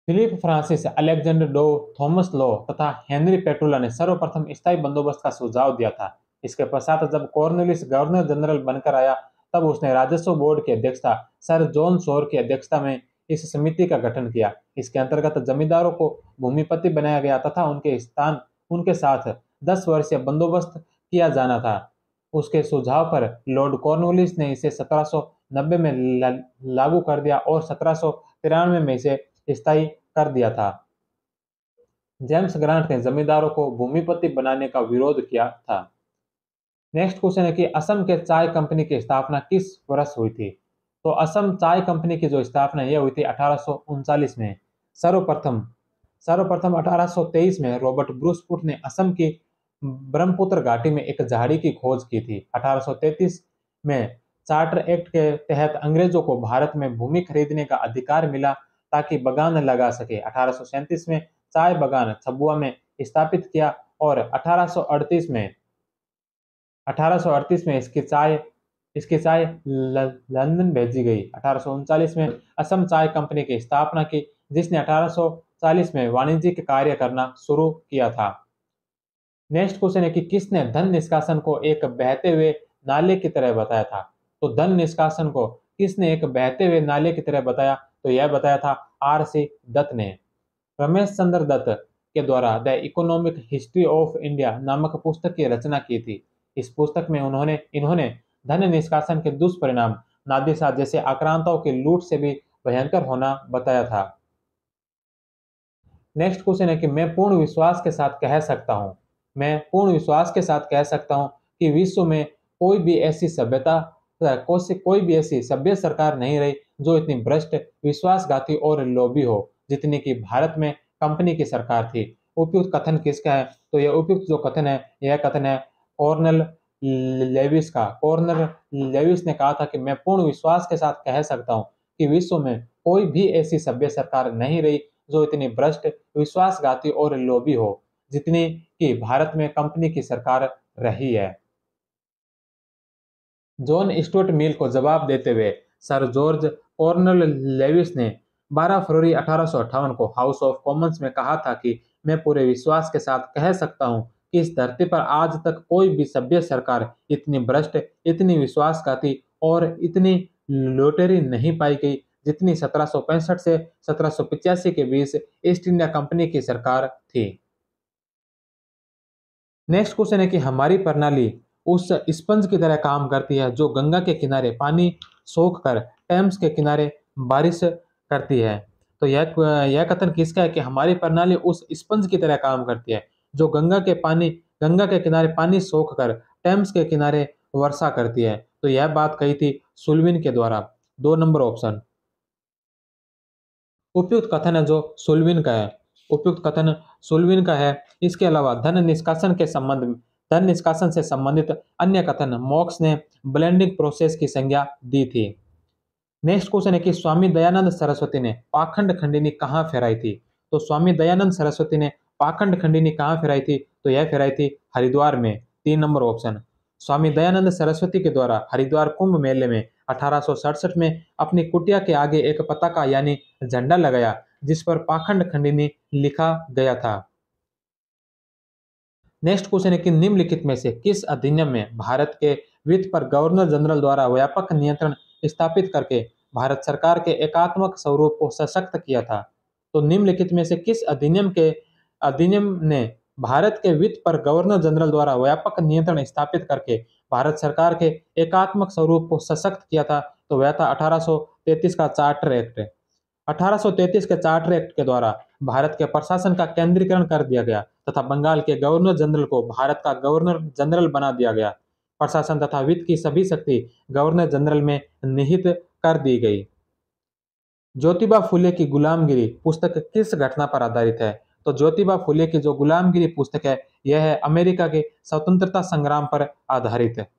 Philip Francis, Alexander Dow, Thomas Law तथा हेनरी पेटुला ने सर्वप्रथम स्थायी बंदोबस्त का सुझाव दिया था। इसके पश्चात जब कॉर्नवालिस गवर्नर जनरल बनकर आया, तब उसने राजस्व बोर्ड की अध्यक्षता सर जॉन शोर की अध्यक्षता में इस समिति का गठन किया। इसके अंतर्गत जमींदारों को भूमिपति बनाया गया तथा उनके साथ 10 वर्षीय बंदोबस्त किया जाना था। उसके सुझाव पर लॉर्ड कॉर्नवालिस ने इसे 1790 में लागू कर दिया और 1793 में इसे स्थायी कर दिया था। जेम्स ग्रांट ने जमींदारों को भूमिपति बनाने का विरोध किया था। नेक्स्ट क्वेश्चन है कि असम के चाय कंपनी की स्थापना किस वर्ष हुई थी? तो असम चाय कंपनी की जो स्थापना यह हुई थी 1839 में। सर्वप्रथम सर्वप्रथम 1823 में रॉबर्ट ब्रूसफुट ने असम की ब्रह्मपुत्र घाटी में एक झाड़ी की खोज की थी। 1833 में चार्टर एक्ट के तहत अंग्रेजों को भारत में भूमि खरीदने का अधिकार मिला ताकि बगान लगा सके। 1837 में चाय बागान छबुआ में स्थापित किया और 1838 में इसकी चाय लंदन भेजी गई। 1839 में असम चाय कंपनी की स्थापना की, जिसने 1840 में वाणिज्यिक कार्य करना शुरू किया था। नेक्स्ट क्वेश्चन है कि किसने धन निष्कासन को एक बहते हुए नाले की तरह बताया था। तो धन निष्कासन को किसने एक बहते हुए नाले की तरह बताया, तो यह बताया था R.C. दत्त ने। रमेश चंद्र दत्त के द्वारा the economic history of India नामक पुस्तक की रचना की थी। इस पुस्तक में इन्होंने धन निष्कासन के दुष्परिणाम नादिसात जैसे आक्रांताओं की लूट से भी भयंकर होना बताया था। नेक्स्ट क्वेश्चन है कि मैं पूर्ण विश्वास के साथ कह सकता हूं कि विश्व में कोई भी ऐसी सभ्य सरकार नहीं रही जो इतनी भ्रष्ट, विश्वासघाती और लोभी हो जितनी कि भारत में कंपनी की सरकार थी। उपयुक्त कथन किसका है, तो यह उपयुक्त जो कथन है यह कथन है कॉर्नल लेविस का। कॉर्नल लेविस ने कहा था कि मैं पूर्ण विश्वास के साथ कह सकता हूं कि विश्व में कोई भी ऐसी सभ्य सरकार नहीं रही जो इतनी भ्रष्ट, विश्वासघाती और लोभी हो जितनी कि भारत में कंपनी की सरकार रही है। जॉन स्टुअर्ट मिल को जवाब देते हुए सर जॉर्ज कॉर्नल लेविस ने 12 फरवरी 1858 को हाउस ऑफ कॉमन्स में कहा था कि मैं पूरे विश्वास के साथ कह सकता हूं कि इस धरती पर आज तक कोई भी सभ्य सरकार इतनी भ्रष्ट, इतनी विश्वासघाती और इतनी लुटेरी नहीं पाई गई जितनी 1765 से 1785 के बीच ईस्ट इंडिया कंपनी की सरकार थी। नेक्स्ट क्वेश्चन है कि हमारी प्रणाली उस स्पंज की तरह काम करती है जो गंगा के किनारे पानी सोख कर टेम्स के किनारे बारिश करती है। तो यह कथन किसका है कि हमारी प्रणाली उस स्पंज की तरह काम करती है जो गंगा के किनारे पानी सोख कर टेम्स के किनारे वर्षा करती है। तो यह बात कही थी सुल्विन के द्वारा। 2 नंबर ऑप्शन उपयुक्त कथन है जो सुल्विन का है। उपयुक्त कथन सुल्विन का है। इसके अलावा धन निष्कासन से संबंधित अन्य कथन मॉक्स ने ब्लेंडिंग प्रोसेस की संज्ञा दी थी। नेक्स्ट क्वेश्चन है कि स्वामी दयानंद सरस्वती ने पाखंड खंडिनी कहाँ फहराई थी। तो स्वामी दयानंद सरस्वती ने पाखंड खंडिनी कहाँ फहराई थी, तो यह फहराई थी हरिद्वार में। 3 नंबर ऑप्शन स्वामी दयानंद सरस्वती के द्वारा हरिद्वार कुंभ मेले में 1867 में अपनी कुटिया के आगे एक पताका यानी झंडा लगाया जिस पर पाखंड खंडिनी लिखा गया था। नेक्स्ट क्वेश्चन है कि निम्नलिखित में से किस अधिनियम में भारत के वित्त पर गवर्नर जनरल द्वारा व्यापक नियंत्रण स्थापित करके भारत सरकार के एकात्मक स्वरूप को सशक्त किया था। तो निम्नलिखित में से किस अधिनियम ने भारत के वित्त पर गवर्नर जनरल द्वारा व्यापक नियंत्रण स्थापित करके भारत सरकार के एकात्मक स्वरूप को सशक्त किया था, तो वह था 1833 का चार्टर एक्ट। 1833 के चार्टर एक्ट के द्वारा भारत के प्रशासन का केंद्रीकरण कर दिया गया तथा बंगाल के गवर्नर जनरल को भारत का गवर्नर जनरल बना दिया गया। प्रशासन तथा वित्त की सभी शक्ति गवर्नर जनरल में निहित कर दी गई। ज्योतिबा फुले की गुलामगिरी पुस्तक किस घटना पर आधारित है। तो ज्योतिबा फुले की जो गुलामगिरी पुस्तक है यह है अमेरिका के स्वतंत्रता संग्राम पर आधारित है।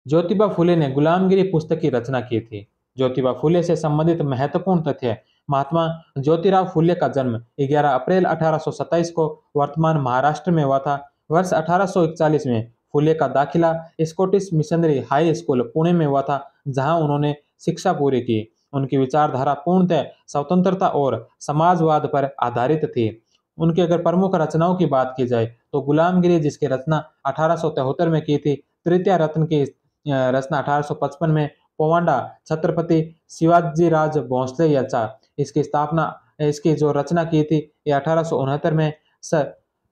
ज्योतिबा फुले ने गुलामगिरी पुस्तक की रचना की थी। ज्योतिबा फुले से संबंधित महत्वपूर्ण तथ्य महात्मा ज्योतिराव फुले का जन्म 11 अप्रैल 1827 को वर्तमान महाराष्ट्र में हुआ था। वर्ष 1841 में फुले का दाखिला Scottish missionary high school Pune में हुआ था जहां उन्होंने शिक्षा पूरी की। उनकी विचारधारा पूर्णतः स्वतंत्रता और समाजवाद पर आधारित थी। उनकी अगर प्रमुख रचनाओं की बात की जाए तो गुलामगिरी जिसकी रचना 1873 में की थी, तृतीय रत्न की रचना 1855 में, पोवांडा छत्रपति शिवाजीराज भोंसले याचा इसकी जो रचना की थी ये 1869 में,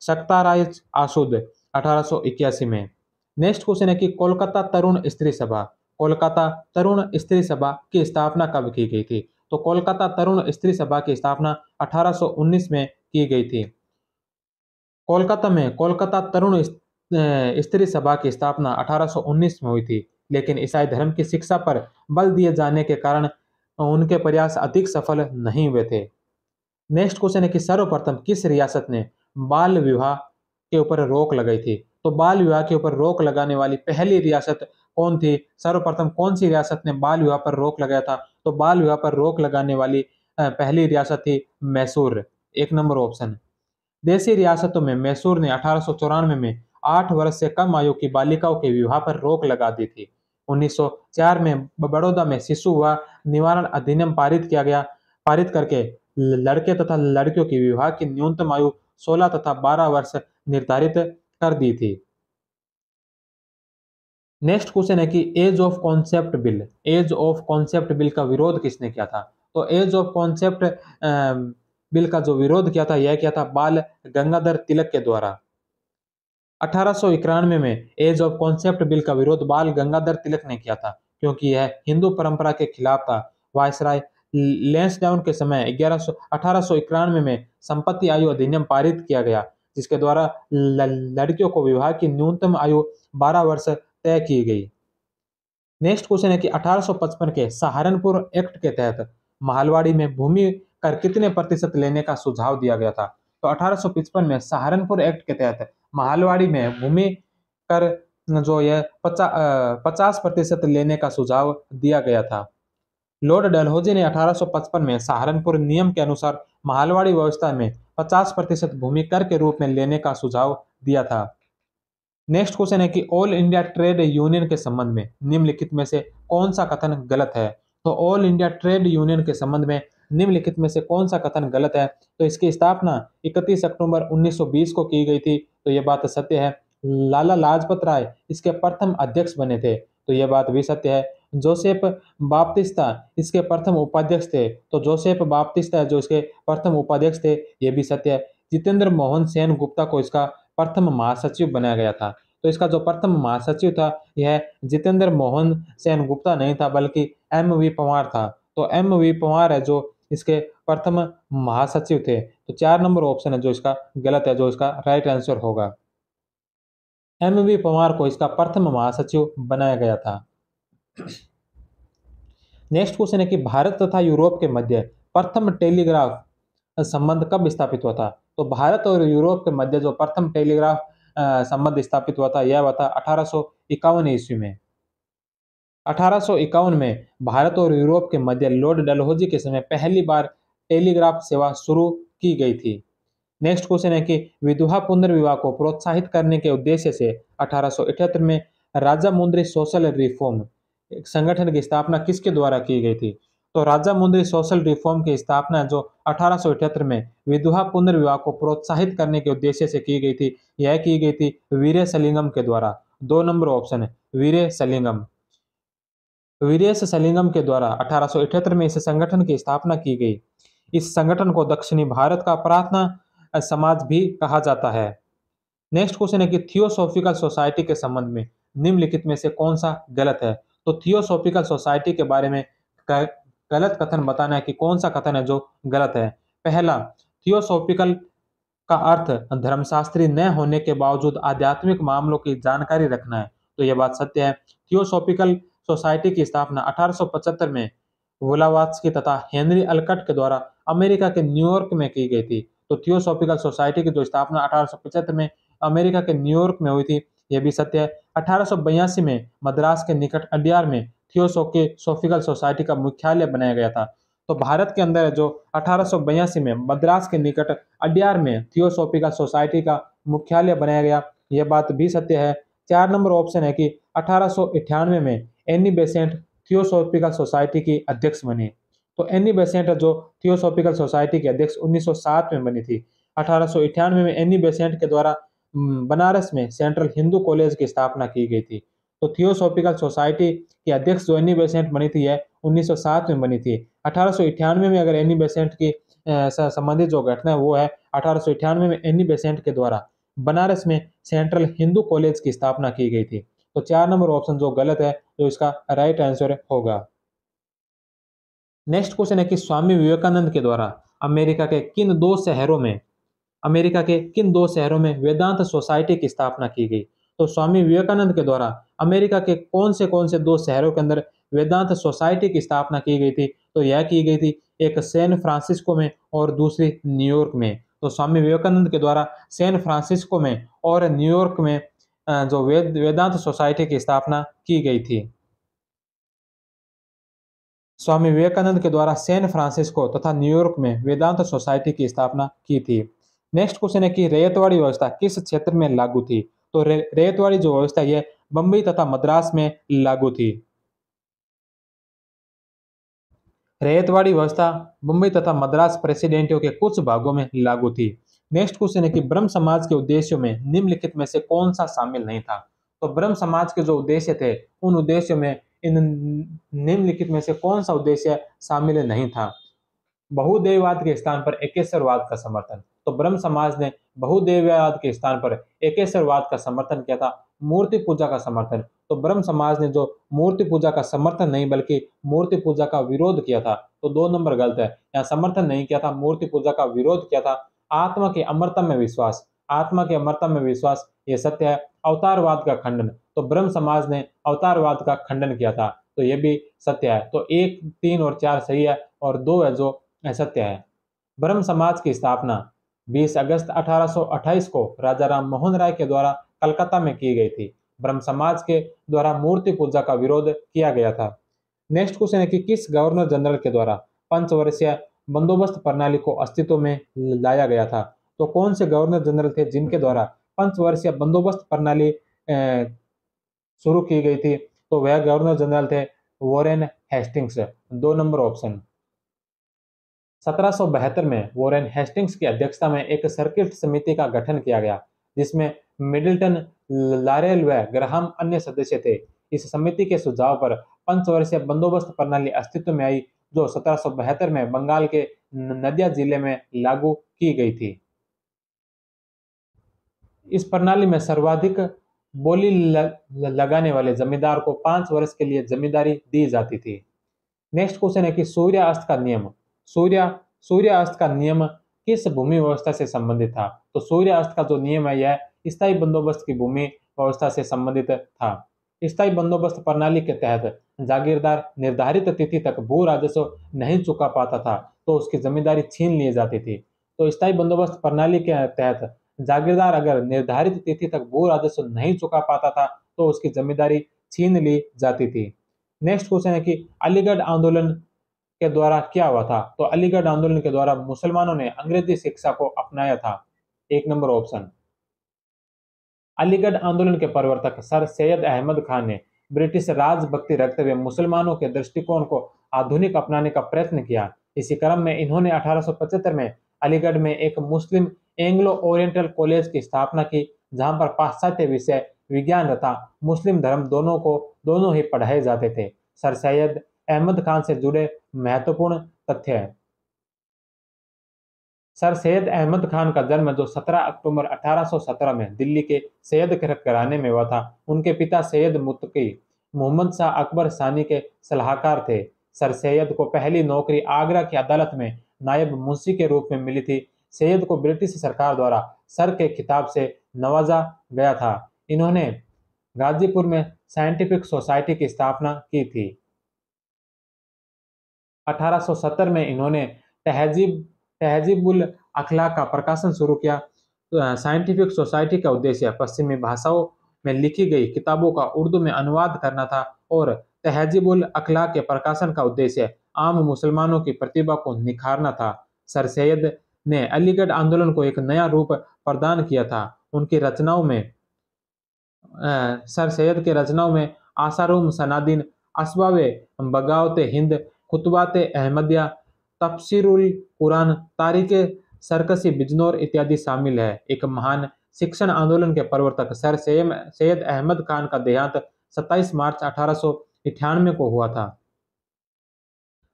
सक्ताराय आसुद 1881 में। नेक्स्ट क्वेश्चन है कि कोलकाता तरुण स्त्री सभा की स्थापना कब की गई थी। तो कोलकाता तरुण स्त्री सभा की स्थापना 1819 में की गई थी। कोलकाता में कोलकाता तरुण स्त्री सभा की स्थापना 1819 में हुई थी, लेकिन ईसाई धर्म की शिक्षा पर बल दिए जाने के कारण उनके प्रयास अधिक सफल नहीं हुए थे। नेक्स्ट क्वेश्चन है कि सर्वप्रथम किस रियासत ने बाल विवाह के ऊपर रोक लगाई थी। तो बाल विवाह के ऊपर रोक लगाने वाली पहली रियासत कौन थी। सर्वप्रथम कौन सी रियासत ने बाल विवाह पर रोक लगाया था। तो बाल विवाह पर रोक लगाने वाली पहली रियासत थी मैसूर, 1 नंबर ऑप्शन। देशी रियासतों में मैसूर ने 1894 में 8 वर्ष से कम आयु की बालिकाओं के विवाह पर रोक लगा दी थी। 1904 में बड़ौदा में शिशु विवाह निवारण अधिनियम पारित करके लड़के तथा लड़कियों की विवाह की न्यूनतम आयु 16 तथा 12 वर्ष निर्धारित कर दी थी। नेक्स्ट क्वेश्चन है कि age of consent bill, age of consent bill का विरोध किसने किया था? तो एज ऑफ कॉन्सेप्ट बिल का जो विरोध किया था, यह किया था बाल गंगाधर तिलक के द्वारा। 1891 में एज ऑफ कॉन्सेप्ट बिल का विरोध बाल गंगाधर तिलक ने किया था, क्योंकि यह हिंदू परंपरा के खिलाफ था। वायसराय लैंसडाउन के समय 1891 में संपत्ति आयु अधिनियम पारित किया गया, जिसके द्वारा लड़कियों को विवाह की न्यूनतम आयु 12 वर्ष तय की गई। नेक्स्ट क्वेश्चन है कि 1855 के सहारनपुर एक्ट के तहत मालवाड़ी में भूमि कर कितने प्रतिशत लेने का सुझाव दिया गया था? तो 1855 में सहारनपुर एक्ट के तहत मालवाड़ी में भूमि कर जो यह 50% लेने का सुझाव दिया गया था। लॉर्ड डलहौजी ने 1855 में सहारनपुर नियम के अनुसार मालवाड़ी व्यवस्था में 50% भूमि कर के रूप में लेने का सुझाव दिया था। नेक्स्ट क्वेश्चन है कि ऑल इंडिया ट्रेड यूनियन के संबंध में निम्नलिखित में से कौन सा कथन गलत है? तो ऑल इंडिया ट्रेड यूनियन के संबंध में निम्नलिखित में से कौन सा कथन गलत है? तो इसकी स्थापना 31 अक्टूबर 1920 को की गई थी, तो यह बात सत्य है। लाला लाजपत राय इसके प्रथम अध्यक्ष बने थे, तो यह बात भी सत्य है। जोसेफ बाप्तिस्ता इसके प्रथम उपाध्यक्ष थे, तो जोसेफ बाप्तिस्ता जो इसके प्रथम उपाध्यक्ष थे, यह भी सत्य है। जितेंद्र मोहन सेन गुप्ता को इसका प्रथम महासचिव बनाया गया था, तो इसका जो प्रथम महासचिव था यह जितेंद्र मोहन सेन गुप्ता नहीं था, बल्कि एम.वी. पंवार था। तो एम.वी. पंवार है जो इसके प्रथम महासचिव थे। तो 4 नंबर ऑप्शन है जो इसका गलत है, जो इसका राइट आंसर होगा। एम.वी. पंवार को इसका प्रथम महासचिव बनाया गया था। नेक्स्ट क्वेश्चन है कि भारत तथा यूरोप के मध्य प्रथम टेलीग्राफ संबंध कब स्थापित हुआ था? तो भारत और यूरोप के मध्य जो प्रथम टेलीग्राफ संबंध स्थापित हुआ था, यह हुआ था 1851 ईस्वी में। 1851 में भारत और यूरोप के मध्य लॉर्ड डलहौजी के समय पहली बार टेलीग्राफ सेवा शुरू की गई थी। नेक्स्ट क्वेश्चन है कि विधवा पुनर्विवाह को प्रोत्साहित करने के उद्देश्य से 1878 में राजामुंद्री सोशल रिफॉर्म संगठन की स्थापना किसके द्वारा की गई थी? तो राजामुंद्री सोशल रिफॉर्म की स्थापना जो 1878 में विधवा पुनर्विवाह को प्रोत्साहित करने के उद्देश्य से की गई थी, यह की गई थी वीरे सलिंगम के द्वारा। 2 नंबर ऑप्शन है वीरे सलिंगम। वीरेश सलिंगम के द्वारा 1878 में इस संगठन की स्थापना की गई। इस संगठन को दक्षिणी भारत का प्रार्थना समाज भी कहा जाता है। नेक्स्ट क्वेश्चन है कि थियोसॉफिकल सोसाइटी के संबंध में निम्नलिखित में से कौन सा गलत है? तो थियोसॉफिकल सोसाइटी के बारे में गलत कथन बताना है कि कौन सा कथन है जो गलत है। पहला, थियोसॉफिकल का अर्थ धर्मशास्त्री न होने के बावजूद आध्यात्मिक मामलों की जानकारी रखना है, तो यह बात सत्य है। थियोसॉफिकल सोसाइटी की स्थापना 1875 में वोलावात्स्की तथा हेनरी अल्कट के द्वारा अमेरिका के न्यूयॉर्क में की गई थी। तो थियोसॉफिकल सोसाइटी की जो स्थापना 1875 में अमेरिका के न्यूयॉर्क में हुई थी, यह भी सत्य है। 1882 में मद्रास के निकट अड्यार में थियोसॉफिकल सोसाइटी का मुख्यालय बनाया गया था। तो भारत के अंदर जो 1882 में मद्रास के निकट अड्यार में थियोसॉफिकल सोसाइटी का मुख्यालय बनाया गया, यह बात भी सत्य है। 4 नंबर ऑप्शन है कि 1898 में एनी बेसेंट थियोसॉफिकल सोसाइटी की अध्यक्ष बनी। तो एनी बेसेंट जो थियोसॉफिकल सोसाइटी के अध्यक्ष 1907 में बनी थी। 1898 में एनी बेसेंट के द्वारा बनारस में सेंट्रल हिंदू कॉलेज की स्थापना की गई थी। तो थियोसॉफिकल सोसाइटी की अध्यक्ष जो एनी बेसेंट बनी थी, यह 1907 में बनी थी। 1898 में अगर एनी बेसेंट की संबंधित जो घटना है वो है 1898 में एनी बेसेंट के द्वारा बनारस में सेंट्रल हिंदू कॉलेज की स्थापना की गई थी। तो 4 नंबर ऑप्शन जो गलत है, जो इसका राइट आंसर होगा। नेक्स्ट क्वेश्चन है कि स्वामी विवेकानंद के द्वारा अमेरिका के किन दो शहरों में वेदांत सोसाइटी की स्थापना की गई? तो स्वामी विवेकानंद के द्वारा अमेरिका के कौन से 2 शहरों के अंदर वेदांत सोसाइटी की स्थापना की गई थी? तो यह की गई थी एक सैन फ्रांसिस्को में और दूसरी न्यूयॉर्क में। तो स्वामी विवेकानंद के द्वारा सैन फ्रांसिस्को में और न्यूयॉर्क में जो वेदांत सोसाइटी की स्थापना की गई थी। स्वामी विवेकानंद के द्वारा सैन फ्रांसिस्को तथा न्यूयॉर्क में वेदांत सोसाइटी की स्थापना की थी। नेक्स्ट क्वेश्चन है कि रैयतवाड़ी व्यवस्था किस क्षेत्र में लागू थी? तो रैयतवाड़ी जो व्यवस्था है बंबई तथा मद्रास में लागू थी। रैयतवाड़ी व्यवस्था मुंबई तथा मद्रास प्रेसिडेंटियों के कुछ भागों में लागू थी। नेक्स्ट क्वेश्चन है कि ब्रह्म समाज के उद्देश्यों में निम्नलिखित में से कौन सा शामिल नहीं था? तो ब्रह्म समाज के जो उद्देश्य थे उन उद्देश्यों में इन निम्नलिखित में से कौन सा उद्देश्य शामिल नहीं था? बहुदेववाद के स्थान पर एकेश्वरवाद का समर्थन। तो ब्रह्म समाज ने बहुदेववाद के स्थान पर एकेश्वरवाद का समर्थन किया था, मूर्ति पूजा का समर्थन। तो ब्रह्म समाज ने जो मूर्ति पूजा का समर्थन नहीं बल्कि मूर्ति पूजा का विरोध किया था, तो 2 नंबर गलत है। यहाँ समर्थन नहीं किया था, मूर्ति पूजा का विरोध किया था। आत्मा की अमरता में विश्वास, आत्मा की अमरता में विश्वास ये सत्य है। अवतारवाद का खंडन, तो ब्रह्म समाज ने अवतारवाद का खंडन किया था, तो ये भी सत्य है। तो 1, 3 और 4 सही है और 2 है जो सत्य है। ब्रह्म समाज की स्थापना 20 अगस्त 1828 को राजा राम मोहन राय के द्वारा कलकत्ता में की गई थी। ब्रह्म समाज के द्वारा मूर्ति पूजा का विरोध किया गया था। नेक्स्ट क्वेश्चन है कि किस गवर्नर जनरल के द्वारा पंचवर्षीय बंदोबस्त प्रणाली को अस्तित्व में लाया गया था? तो कौन से गवर्नर जनरल थे जिनके द्वारा पंचवर्षीय बंदोबस्त प्रणाली शुरू की गई थी? तो वह गवर्नर जनरल थे वॉरेन हेस्टिंग्स। 2 number option. 1772 में वॉरेन हेस्टिंग्स की अध्यक्षता में एक सर्किट समिति का गठन किया गया, जिसमें मिडिल्टन, लारेल व ग्राहम अन्य सदस्य थे। इस समिति के सुझाव पर पंचवर्षीय बंदोबस्त प्रणाली अस्तित्व में आई, जो 1772 में बंगाल के नदिया जिले में लागू की गई थी। इस प्रणाली में सर्वाधिक बोली लगाने वाले जमींदार को 5 वर्ष के लिए जमींदारी दी जाती थी। नेक्स्ट क्वेश्चन है कि सूर्यास्त का नियम, सूर्य सूर्यास्त का नियम किस भूमि व्यवस्था से संबंधित था? तो सूर्यास्त का जो नियम है यह स्थायी बंदोबस्त की भूमि व्यवस्था से संबंधित था। स्थायी बंदोबस्त प्रणाली के तहत जागीरदार निर्धारित तिथि तक भू राजस्व नहीं चुका पाता था तो उसकी जमींदारी छीन ली जाती थी। तो स्थायी बंदोबस्त प्रणाली के तहत जागीरदार अगर निर्धारित तिथि तक भू राजस्व नहीं चुका पाता था तो उसकी जमींदारी छीन ली जाती थी। नेक्स्ट क्वेश्चन है कि अलीगढ़ आंदोलन के द्वारा क्या हुआ था? तो अलीगढ़ आंदोलन के द्वारा मुसलमानों ने अंग्रेजी शिक्षा को अपनाया था। 1 नंबर ऑप्शन। अलीगढ़ आंदोलन के प्रवर्तक सर सैयद अहमद खान ने ब्रिटिश राजभक्ति रखते हुए मुसलमानों के दृष्टिकोण को आधुनिक अपनाने का प्रयत्न किया। इसी क्रम में इन्होंने 1875 में अलीगढ़ में एक मुस्लिम एंग्लो ओरिएंटल कॉलेज की स्थापना की, जहां पर पाश्चात्य विषय विज्ञान तथा मुस्लिम धर्म दोनों ही पढ़ाए जाते थे। सर सैयद अहमद खान से जुड़े महत्वपूर्ण तथ्य है। सर सैयद अहमद खान का जन्म जो 17 अक्टूबर 1817 में दिल्ली के सैयद घराने में हुआ था। उनके पिता सैयद मुत्तकी मोहम्मद शाह अकबर सानी के सलाहकार थे। सर सैयद को पहली नौकरी आगरा की अदालत में नायब मुंशी के रूप में मिली थी। सैयद को ब्रिटिश सरकार द्वारा सर के खिताब से नवाजा गया था। इन्होंने गाजीपुर में साइंटिफिक सोसाइटी की स्थापना की थी। 1870 में इन्होंने तहजीब तहजीबुल अखलाक का प्रकाशन शुरू किया। साइंटिफिक सोसाइटी का उद्देश्य पश्चिमी भाषाओं में लिखी गई किताबों का उर्दू में अनुवाद करना था और तहजीबुल अखलाक के प्रकाशन का उद्देश्य आम मुसलमानों की प्रतिभा को निखारना था। सर सैयद ने अलीगढ़ आंदोलन को एक नया रूप प्रदान किया था। उनकी रचनाओं में सर सैयद के रचनाओं में आसारूम सनादिन, असबाब बगावत हिंद, खुतबात अहमदिया, तफसीरुल कुरान, तारीख सरकसी बिजनौर इत्यादि शामिल है। एक महान शिक्षण आंदोलन के प्रवर्तक सर सैयद अहमद खान का देहांत 27 मार्च 1898 को हुआ था।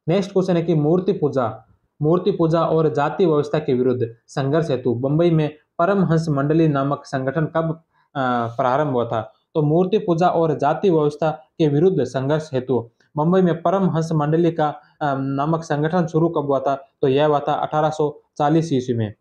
नेक्स्ट क्वेश्चन है कि मूर्ति पूजा और जाति व्यवस्था के विरुद्ध संघर्ष हेतु बंबई में परमहंस मंडली नामक संगठन कब प्रारंभ हुआ था? तो मूर्ति पूजा और जाति व्यवस्था के विरुद्ध संघर्ष हेतु मुंबई में परमहंस मंडली का नामक संगठन शुरू कब हुआ था? तो यह हुआ था 1840 ईस्वी में।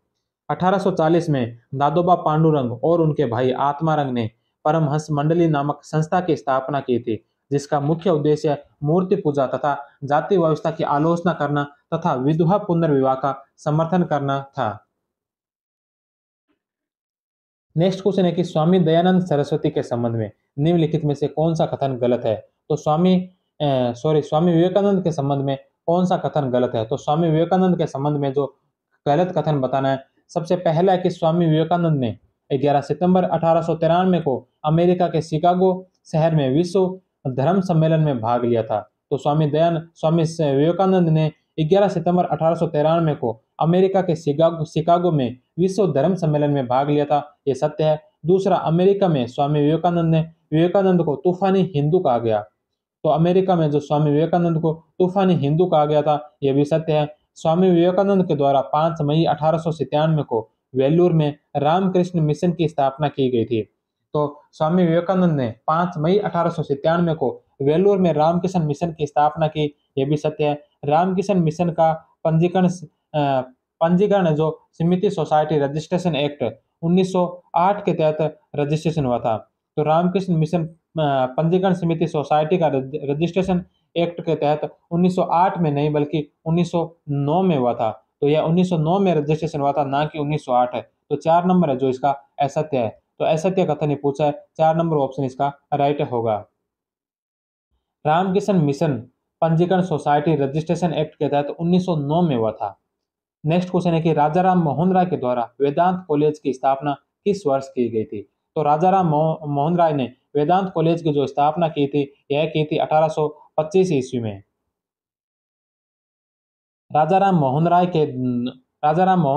1840 में दादोबा पांडुरंग और उनके भाई आत्मारंग ने परमहंस मंडली नामक संस्था की स्थापना की थी, जिसका मुख्य उद्देश्य मूर्ति पूजा तथा जाति व्यवस्था की आलोचना करना तथा विधवा पुनर्विवाह का समर्थन करना था। नेक्स्ट क्वेश्चन है कि स्वामी दयानंद सरस्वती के संबंध में निम्नलिखित में से कौन सा कथन गलत है? तो स्वामी स्वामी विवेकानंद के संबंध में कौन सा कथन गलत है? तो स्वामी विवेकानंद के संबंध में जो गलत कथन बताना है, सबसे पहला है कि स्वामी विवेकानंद ने 11 सितंबर 1893 को अमेरिका के शिकागो शहर में विश्व धर्म सम्मेलन में भाग लिया था। तो स्वामी विवेकानंद ने 11 सितंबर 1893 को अमेरिका के शिकागो में विश्व धर्म सम्मेलन में भाग लिया था, ये सत्य है। दूसरा, अमेरिका में स्वामी विवेकानंद को तूफानी हिंदू कहा गया। तो अमेरिका में जो स्वामी विवेकानंद को तूफानी हिंदू कहा गया था, यह भी सत्य है। स्वामी विवेकानंद के द्वारा 5 मई 1897 को वेल्लूर में रामकृष्ण मिशन की स्थापना की गई थी। तो स्वामी विवेकानंद ने 5 मई 1897 को वेल्लूर में रामकृष्ण मिशन की स्थापना की, यह भी सत्य है। रामकृष्ण मिशन का पंजीकरण जो समिति सोसाइटी रजिस्ट्रेशन एक्ट 1908 के तहत रजिस्ट्रेशन हुआ था। तो रामकृष्ण मिशन पंजीकरण समिति सोसाइटी का रजिस्ट्रेशन एक्ट के तहत 1908 में नहीं बल्कि 1909 में हुआ था। तो यह 1909 में रजिस्ट्रेशन हुआ था, ना कि 1908 है। तो 4 नंबर है जो इसका असत्य है। तो असत्य कथन ही पूछा है, 4 नंबर ऑप्शन इसका राइट होगा। रामकृष्ण मिशन पंजीकरण सोसाइटी रजिस्ट्रेशन एक्ट के तहत 1909 में हुआ था। नेक्स्ट क्वेश्चन है कि राजाराम मोहन राय के द्वारा वेदांत कॉलेज की स्थापना किस वर्ष की गई थी? तो राजाराम मोहन राय ने वेदांत कॉलेज की जो स्थापना की थी, यह की थी 1825 ईस्वी में। राजाराम मोहन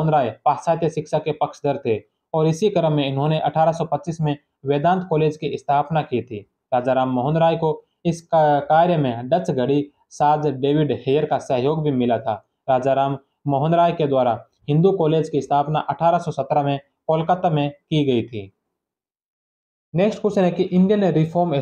राय पाश्चात्य शिक्षा के पक्षधर थे और इसी क्रम में इन्होंने 1825 में वेदांत कॉलेज की स्थापना की थी। राजाराम मोहन राय को इस कार्य में डच घड़ी साज डेविड हेयर का सहयोग भी मिला था। राजाराम मोहन राय के द्वारा हिंदू कॉलेज की स्थापना 1817 में कोलकाता में की गई थी। नेक्स्ट क्वेश्चन है कि इंडियन रिफॉर्म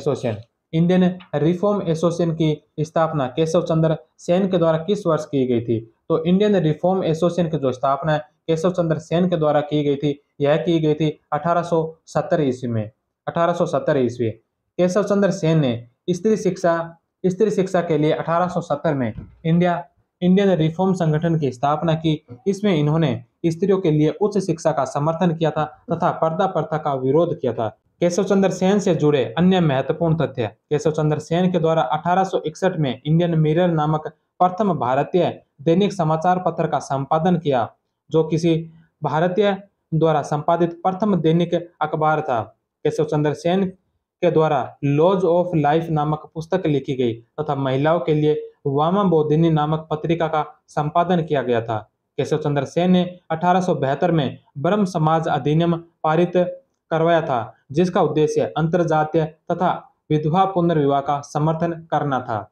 एसोसिएशन की स्थापना केशव चंद्र सेन के द्वारा किस वर्ष की गई थी? तो इंडियन रिफॉर्म एसोसिएशन की जो स्थापना है केशव चंद्र सेन के द्वारा की गई थी, यह की गई थी 1870 ईस्वी में। 1870 ईस्वी केशव चंद्र सेन ने स्त्री शिक्षा के लिए 1870 में इंडियन रिफॉर्म संगठन की स्थापना की। इसमें इन्होंने स्त्रियों के लिए उच्च शिक्षा का समर्थन किया था तथा पर्दा प्रथा का विरोध किया था। केशव चंद्र सेन से जुड़े अन्य महत्वपूर्ण तथ्य, केशव चंद्र सेन के द्वारा 1861 में इंडियन मिरर नामक प्रथम भारतीय दैनिक समाचार पत्र का संपादन किया, जो किसी भारतीय द्वारा संपादित प्रथम दैनिक अखबार था। केशव चंद्र सेन के द्वारा लॉज ऑफ लाइफ नामक पुस्तक लिखी गई तथा महिलाओं के लिए वामा बोधिनी नामक पत्रिका का संपादन किया गया था। केशव चंद्र सेन ने 1872 में ब्रह्म समाज अधिनियम पारित करवाया था, जिसका उद्देश्य अंतरजातीय तथा विधवा पुनर्विवाह का समर्थन करना था।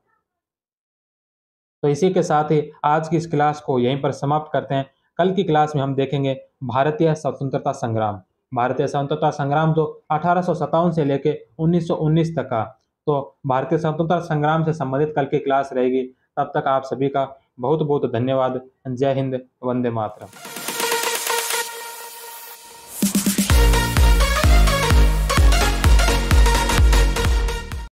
तो इसी के साथ ही आज की इस क्लास को यहीं पर समाप्त करते हैं। कल की क्लास में हम देखेंगे भारतीय स्वतंत्रता संग्राम। भारतीय स्वतंत्रता संग्राम जो 1857 से लेके 1919 तक का, तो भारतीय स्वतंत्रता संग्राम से संबंधित कल की क्लास रहेगी। तब तक आप सभी का बहुत बहुत धन्यवाद। जय हिंद, वंदे मातरम।